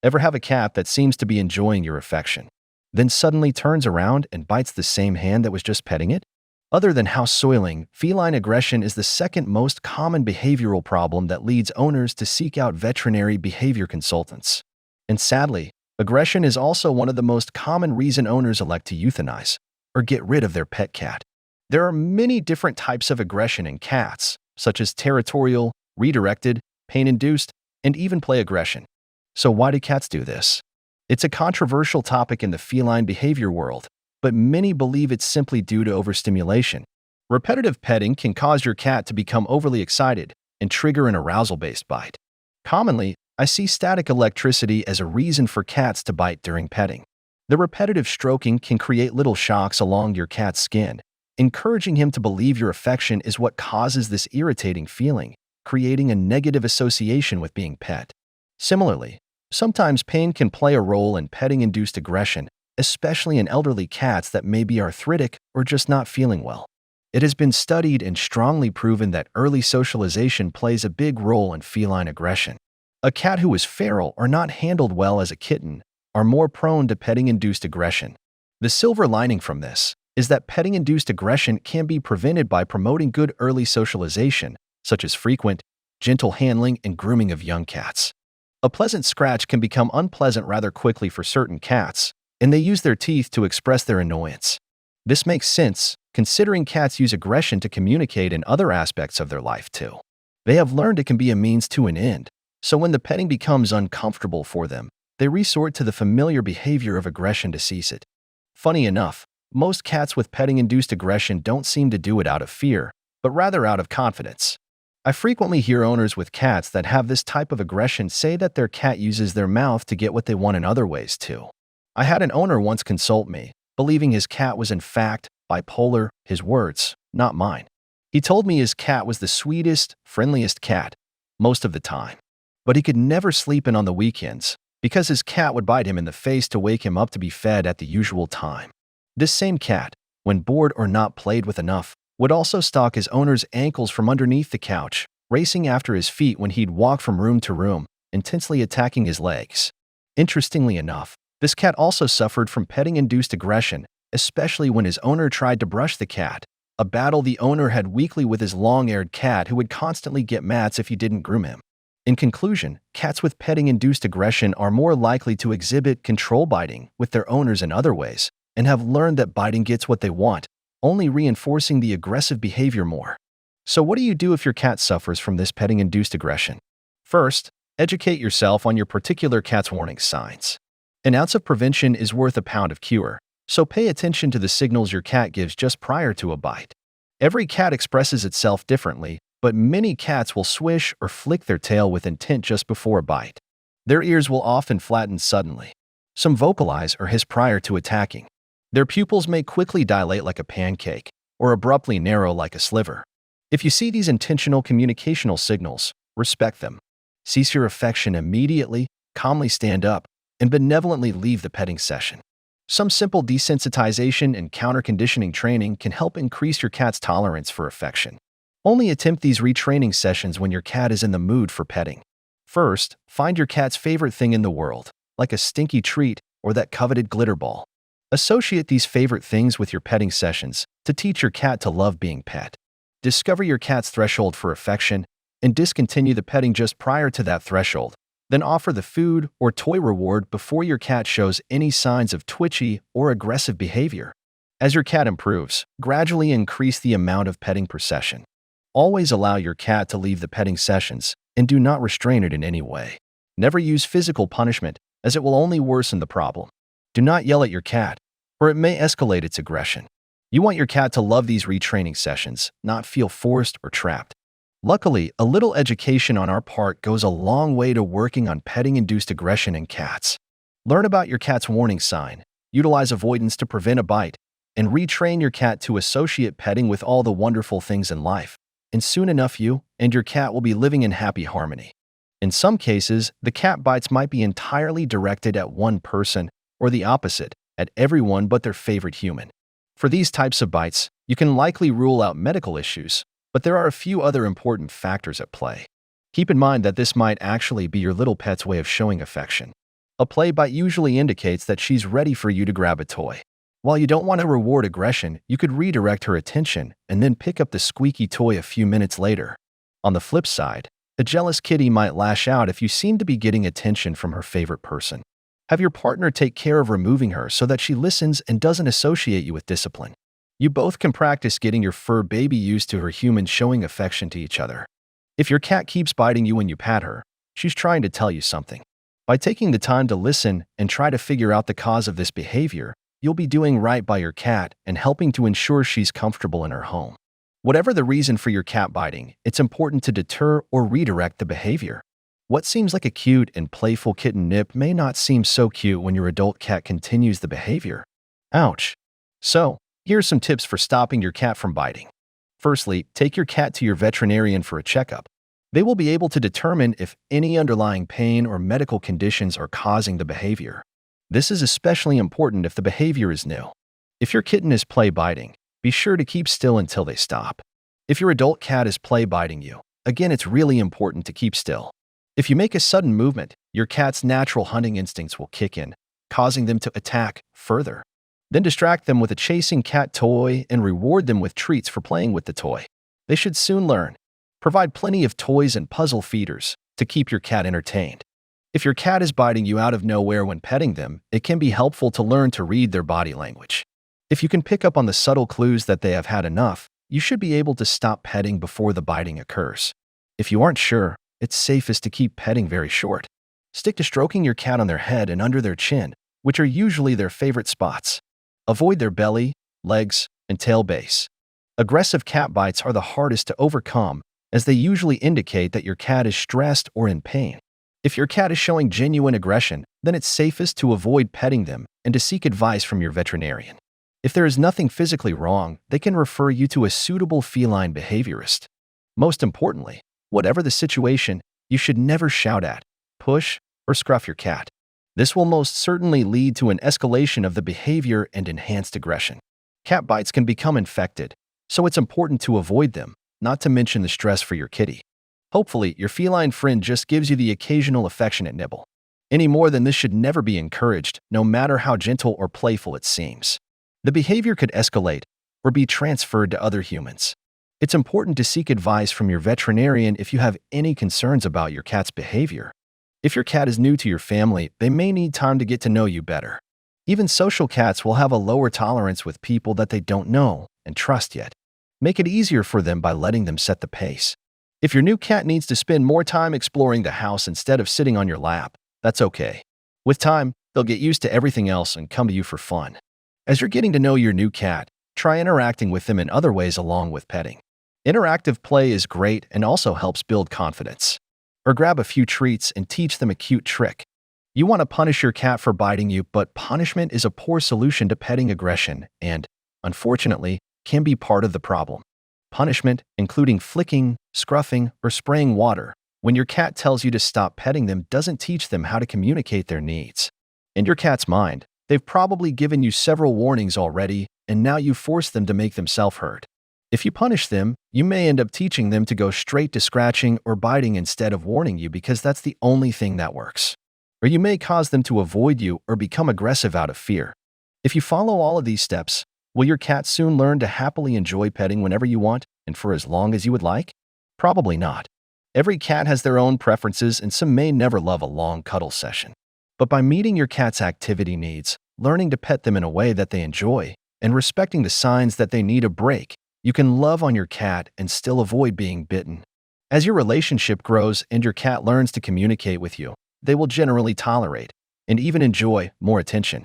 Ever have a cat that seems to be enjoying your affection, then suddenly turns around and bites the same hand that was just petting it? Other than house soiling, feline aggression is the second most common behavioral problem that leads owners to seek out veterinary behavior consultants. And sadly, aggression is also one of the most common reasons owners elect to euthanize or get rid of their pet cat. There are many different types of aggression in cats, such as territorial, redirected, pain-induced, and even play aggression. So why do cats do this? It's a controversial topic in the feline behavior world, but many believe it's simply due to overstimulation. Repetitive petting can cause your cat to become overly excited and trigger an arousal-based bite. Commonly, I see static electricity as a reason for cats to bite during petting. The repetitive stroking can create little shocks along your cat's skin, encouraging him to believe your affection is what causes this irritating feeling, creating a negative association with being pet. Similarly, sometimes pain can play a role in petting-induced aggression, especially in elderly cats that may be arthritic or just not feeling well. It has been studied and strongly proven that early socialization plays a big role in feline aggression. A cat who is feral or not handled well as a kitten are more prone to petting-induced aggression. The silver lining from this is that petting-induced aggression can be prevented by promoting good early socialization, such as frequent, gentle handling and grooming of young cats. A pleasant scratch can become unpleasant rather quickly for certain cats, and they use their teeth to express their annoyance. This makes sense, considering cats use aggression to communicate in other aspects of their life too. They have learned it can be a means to an end, so when the petting becomes uncomfortable for them, they resort to the familiar behavior of aggression to cease it. Funny enough, most cats with petting-induced aggression don't seem to do it out of fear, but rather out of confidence. I frequently hear owners with cats that have this type of aggression say that their cat uses their mouth to get what they want in other ways too. I had an owner once consult me, believing his cat was in fact bipolar, his words, not mine. He told me his cat was the sweetest, friendliest cat, most of the time. But he could never sleep in on the weekends, because his cat would bite him in the face to wake him up to be fed at the usual time. This same cat, when bored or not played with enough, would also stalk his owner's ankles from underneath the couch, racing after his feet when he'd walk from room to room, intensely attacking his legs. Interestingly enough, this cat also suffered from petting-induced aggression, especially when his owner tried to brush the cat, a battle the owner had weekly with his long-haired cat who would constantly get mad if he didn't groom him. In conclusion, cats with petting-induced aggression are more likely to exhibit control biting with their owners in other ways, and have learned that biting gets what they want, only reinforcing the aggressive behavior more. So what do you do if your cat suffers from this petting-induced aggression? First, educate yourself on your particular cat's warning signs. An ounce of prevention is worth a pound of cure, so pay attention to the signals your cat gives just prior to a bite. Every cat expresses itself differently, but many cats will swish or flick their tail with intent just before a bite. Their ears will often flatten suddenly. Some vocalize or hiss prior to attacking. Their pupils may quickly dilate like a pancake, or abruptly narrow like a sliver. If you see these intentional communicational signals, respect them. Cease your affection immediately, calmly stand up, and benevolently leave the petting session. Some simple desensitization and counter-conditioning training can help increase your cat's tolerance for affection. Only attempt these retraining sessions when your cat is in the mood for petting. First, find your cat's favorite thing in the world, like a stinky treat or that coveted glitter ball. Associate these favorite things with your petting sessions to teach your cat to love being pet. Discover your cat's threshold for affection and discontinue the petting just prior to that threshold. Then offer the food or toy reward before your cat shows any signs of twitchy or aggressive behavior. As your cat improves, gradually increase the amount of petting per session. Always allow your cat to leave the petting sessions and do not restrain it in any way. Never use physical punishment, as it will only worsen the problem. Do not yell at your cat, or it may escalate its aggression. You want your cat to love these retraining sessions, not feel forced or trapped. Luckily, a little education on our part goes a long way to working on petting-induced aggression in cats. Learn about your cat's warning sign, utilize avoidance to prevent a bite, and retrain your cat to associate petting with all the wonderful things in life. And soon enough you and your cat will be living in happy harmony. In some cases, the cat bites might be entirely directed at one person, or the opposite, at everyone but their favorite human. For these types of bites, you can likely rule out medical issues, but there are a few other important factors at play. Keep in mind that this might actually be your little pet's way of showing affection. A play bite usually indicates that she's ready for you to grab a toy. While you don't want to reward aggression, you could redirect her attention and then pick up the squeaky toy a few minutes later. On the flip side, a jealous kitty might lash out if you seem to be getting attention from her favorite person. Have your partner take care of removing her so that she listens and doesn't associate you with discipline. You both can practice getting your fur baby used to her humans showing affection to each other. If your cat keeps biting you when you pat her, she's trying to tell you something. By taking the time to listen and try to figure out the cause of this behavior, you'll be doing right by your cat and helping to ensure she's comfortable in her home. Whatever the reason for your cat biting, it's important to deter or redirect the behavior. What seems like a cute and playful kitten nip may not seem so cute when your adult cat continues the behavior. Ouch. So, here's some tips for stopping your cat from biting. Firstly, take your cat to your veterinarian for a checkup. They will be able to determine if any underlying pain or medical conditions are causing the behavior. This is especially important if the behavior is new. If your kitten is play biting, be sure to keep still until they stop. If your adult cat is play biting you, again, it's really important to keep still. If you make a sudden movement, your cat's natural hunting instincts will kick in, causing them to attack further. Then distract them with a chasing cat toy and reward them with treats for playing with the toy. They should soon learn. Provide plenty of toys and puzzle feeders to keep your cat entertained. If your cat is biting you out of nowhere when petting them, it can be helpful to learn to read their body language. If you can pick up on the subtle clues that they have had enough, you should be able to stop petting before the biting occurs. If you aren't sure, it's safest to keep petting very short. Stick to stroking your cat on their head and under their chin, which are usually their favorite spots. Avoid their belly, legs, and tail base. Aggressive cat bites are the hardest to overcome, as they usually indicate that your cat is stressed or in pain. If your cat is showing genuine aggression, then it's safest to avoid petting them and to seek advice from your veterinarian. If there is nothing physically wrong, they can refer you to a suitable feline behaviorist. Most importantly, whatever the situation, you should never shout at, push, or scruff your cat. This will most certainly lead to an escalation of the behavior and enhanced aggression. Cat bites can become infected, so it's important to avoid them, not to mention the stress for your kitty. Hopefully, your feline friend just gives you the occasional affectionate nibble. Any more than this should never be encouraged, no matter how gentle or playful it seems. The behavior could escalate or be transferred to other humans. It's important to seek advice from your veterinarian if you have any concerns about your cat's behavior. If your cat is new to your family, they may need time to get to know you better. Even social cats will have a lower tolerance with people that they don't know and trust yet. Make it easier for them by letting them set the pace. If your new cat needs to spend more time exploring the house instead of sitting on your lap, that's okay. With time, they'll get used to everything else and come to you for fun. As you're getting to know your new cat, try interacting with them in other ways along with petting. Interactive play is great and also helps build confidence. Or grab a few treats and teach them a cute trick. You want to punish your cat for biting you, but punishment is a poor solution to petting aggression and, unfortunately, can be part of the problem. Punishment, including flicking, scruffing, or spraying water, when your cat tells you to stop petting them, doesn't teach them how to communicate their needs. In your cat's mind, they've probably given you several warnings already, and now you force them to make themselves heard. If you punish them, you may end up teaching them to go straight to scratching or biting instead of warning you because that's the only thing that works. Or you may cause them to avoid you or become aggressive out of fear. If you follow all of these steps, will your cat soon learn to happily enjoy petting whenever you want and for as long as you would like? Probably not. Every cat has their own preferences and some may never love a long cuddle session. But by meeting your cat's activity needs, learning to pet them in a way that they enjoy, and respecting the signs that they need a break, you can love on your cat and still avoid being bitten. As your relationship grows and your cat learns to communicate with you, they will generally tolerate and even enjoy more attention.